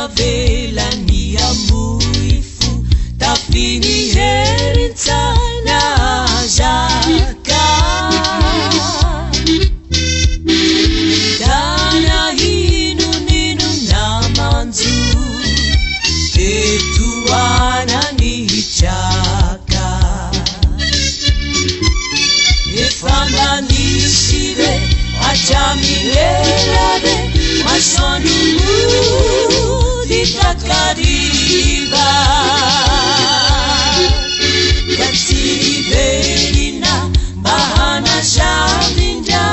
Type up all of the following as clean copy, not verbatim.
navelani amuifu tafini herintsana zaka dana hinuninu namanzu etuana nichaka efamba nisive achamilelade masonu ditakariba katsirivelina bahana shavinda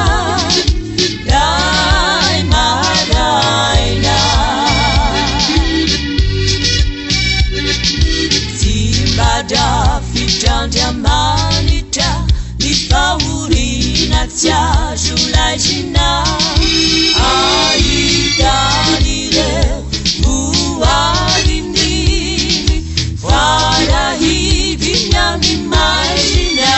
daimadaina zimbada fitandya manita nifaurina tsajulajina aidanire uarinini farahivinamimaina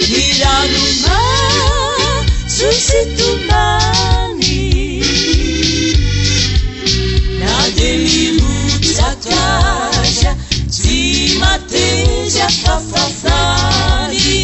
niranuma susitumani nadelirutsakasha zimateja fafafani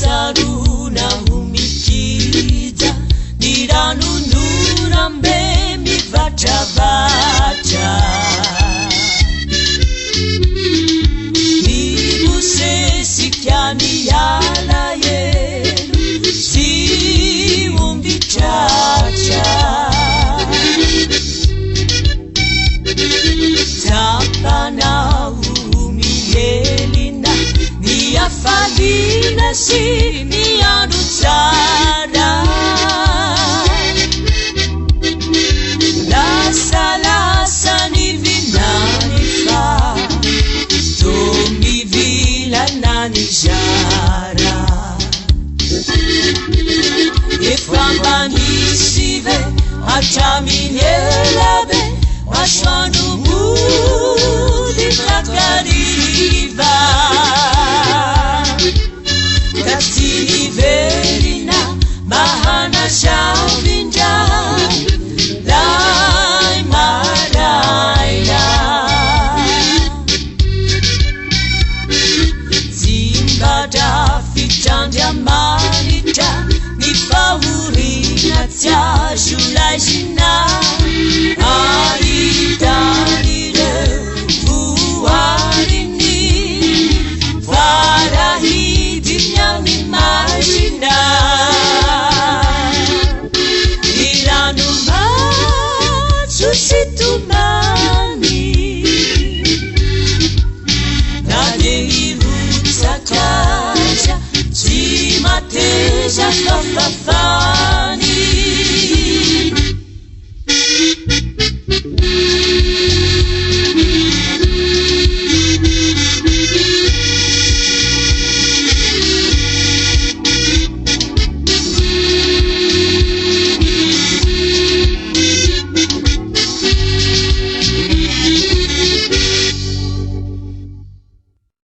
Saruna humikiza niranunura mbemi vacha vacha nibusesikyani yala yenu siumbi chacha tapana umiyelina niyafalina siniyanutsara lasalasa nivinanifa tomivila nanijara efamba nisive achaminielabe maswanumu ditakariva katsirivelina bahana shavinda daimadaina zimbada fitandya manita nifaurina tsajulajina aida